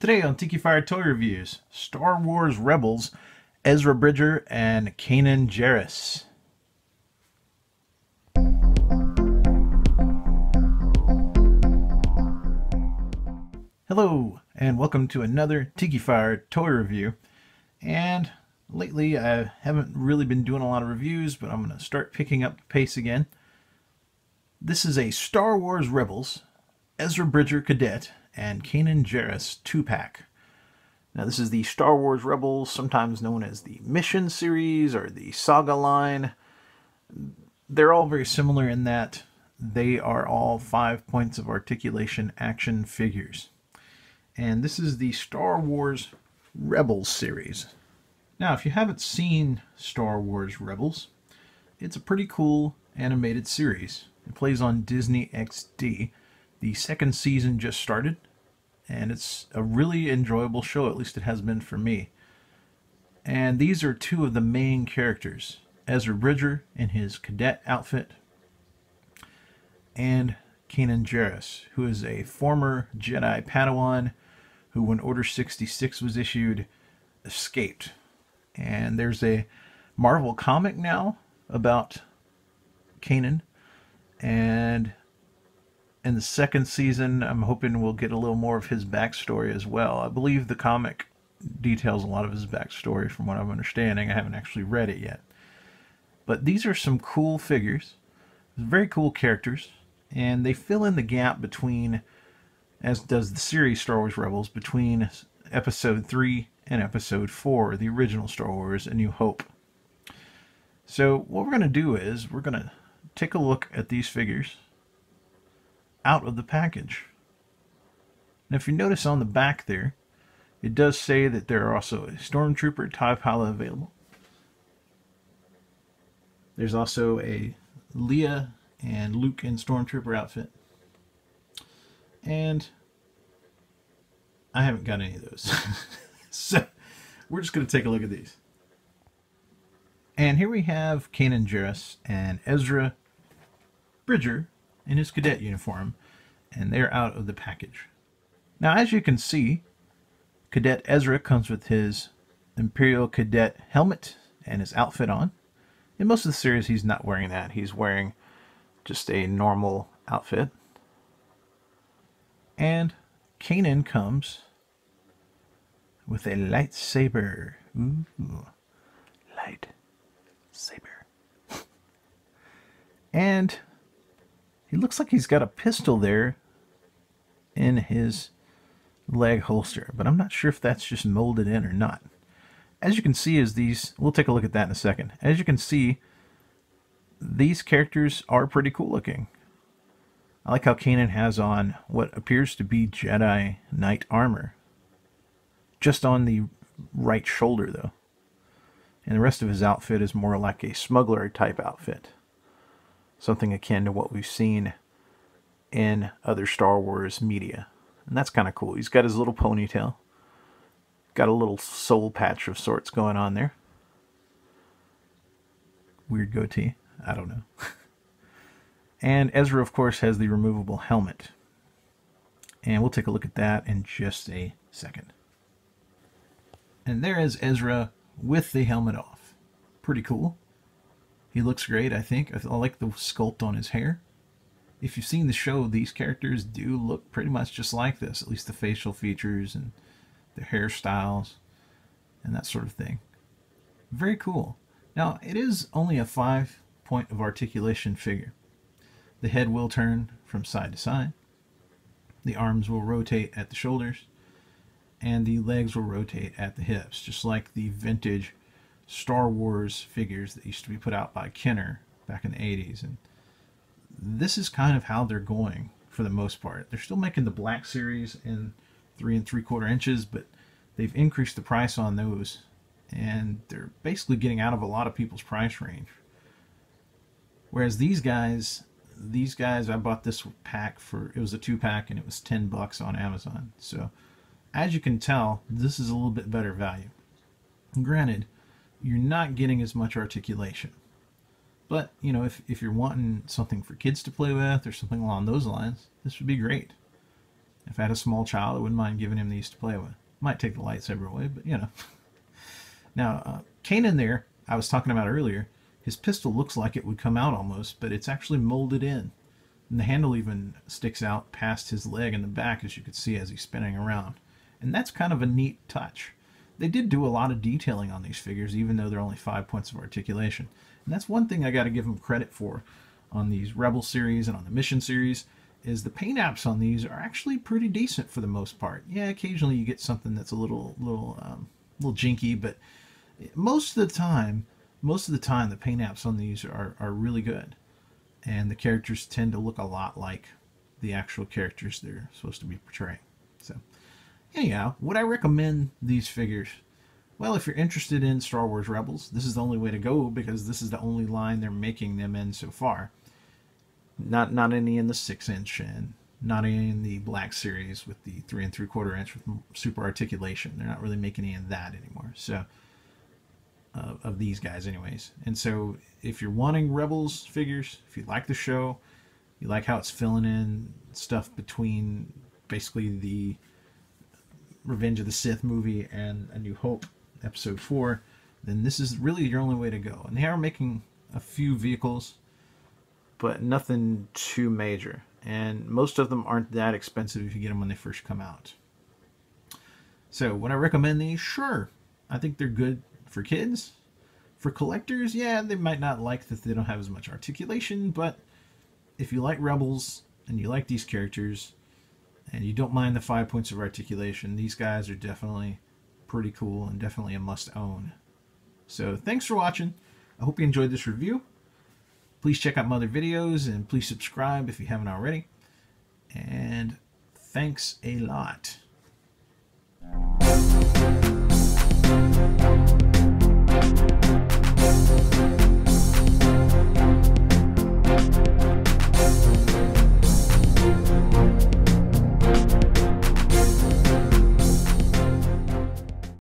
Today on Tikifire Toy Reviews, Star Wars Rebels, EZRA Bridger and KANAN JARRUS. Hello, and welcome to another Tikifire Toy Review. And lately I haven't really been doing a lot of reviews, but I'm going to start picking up the pace again. This is a Star Wars Rebels, EZRA Bridger Cadet, and KANAN JARRUS 2-pack. Now this is the Star Wars Rebels, sometimes known as the Mission series or the Saga line. They're all very similar in that they are all 5 points of articulation action figures. And this is the Star Wars Rebels series. Now if you haven't seen Star Wars Rebels, it's a pretty cool animated series. It plays on Disney XD. The second season just started, and it's a really enjoyable show, at least it has been for me. And these are two of the main characters, EZRA Bridger in his cadet outfit, and KANAN JARRUS, who is a former Jedi Padawan who, when Order 66 was issued, escaped. And there's a Marvel comic now about KANAN, and in the second season, I'm hoping we'll get a little more of his backstory as well. I believe the comic details a lot of his backstory from what I'm understanding. I haven't actually read it yet. But these are some cool figures, very cool characters, and they fill in the gap between, as does the series Star Wars Rebels, between Episode 3 and Episode 4, the original Star Wars, A New Hope. So what we're going to do is we're going to take a look at these figures out of the package. And if you notice on the back there, it does say that there are also a Stormtrooper TIE pilot available. There's also a Leia and Luke in Stormtrooper outfit. And I haven't got any of those. So we're just going to take a look at these. And here we have KANAN JARRUS and EZRA Bridger in his cadet uniform, and they're out of the package. Now, as you can see, Cadet EZRA comes with his Imperial Cadet helmet and his outfit on. In most of the series, he's not wearing that. He's wearing just a normal outfit. And KANAN comes with a lightsaber. Ooh, lightsaber. And he looks like he's got a pistol there in his leg holster, but I'm not sure if that's just molded in or not. As you can see, we'll take a look at that in a second. As you can see, these characters are pretty cool looking. I like how KANAN has on what appears to be Jedi Knight armor, just on the right shoulder though. And the rest of his outfit is more like a smuggler type outfit. Something akin to what we've seen in other Star Wars media. And that's kind of cool. He's got his little ponytail. Got a little soul patch of sorts going on there. Weird goatee. I don't know. And EZRA, of course, has the removable helmet. And we'll take a look at that in just a second. And there is EZRA with the helmet off. Pretty cool. He looks great, I think. I like the sculpt on his hair. If you've seen the show, these characters do look pretty much just like this, at least the facial features and the hairstyles and that sort of thing. Very cool. Now, it is only a 5 point of articulation figure. The head will turn from side to side. The arms will rotate at the shoulders. And the legs will rotate at the hips, just like the vintage Star Wars figures that used to be put out by Kenner back in the 80s. And this is kind of how they're going for the most part. They're still making the black series in 3 3/4 inches, but they've increased the price on those, and they're basically getting out of a lot of people's price range. Whereas these guys, I bought this pack it was a 2-pack, and it was $10 on Amazon. So as you can tell, this is a little bit better value. Granted, you're not getting as much articulation. But, you know, if you're wanting something for kids to play with or something along those lines, this would be great. If I had a small child, I wouldn't mind giving him these to play with. Might take the lightsaber away, but you know. Now, Kanan there, I was talking about earlier, his pistol looks like it would come out almost, but it's actually molded in. And the handle even sticks out past his leg in the back, as you can see as he's spinning around. And that's kind of a neat touch. They did do a lot of detailing on these figures, even though they're only 5 points of articulation. And that's one thing I got to give them credit for on these Rebel series and on the Mission series, is the paint apps on these are actually pretty decent for the most part. Yeah, occasionally you get something that's a little jinky, but most of the time the paint apps on these are really good. And the characters tend to look a lot like the actual characters they're supposed to be portraying. So, anyhow, would I recommend these figures? Well, if you're interested in Star Wars Rebels, this is the only way to go, because this is the only line they're making them in so far. Not any in the 6-inch and not any in the Black series with the 3 3/4 inch with super articulation. They're not really making any of that anymore. So, of these guys anyways. And so if you're wanting Rebels figures, if you like the show, you like how it's filling in stuff between basically the Revenge of the Sith movie and A New Hope episode 4, then this is really your only way to go. And they are making a few vehicles, but nothing too major. And most of them aren't that expensive if you get them when they first come out. So would I recommend these? Sure. I think they're good for kids. For collectors, yeah, they might not like that they don't have as much articulation, but if you like Rebels and you like these characters and you don't mind the 5 points of articulation, these guys are definitely pretty cool and definitely a must-own. So thanks for watching. I hope you enjoyed this review. Please check out my other videos and please subscribe if you haven't already. And thanks a lot.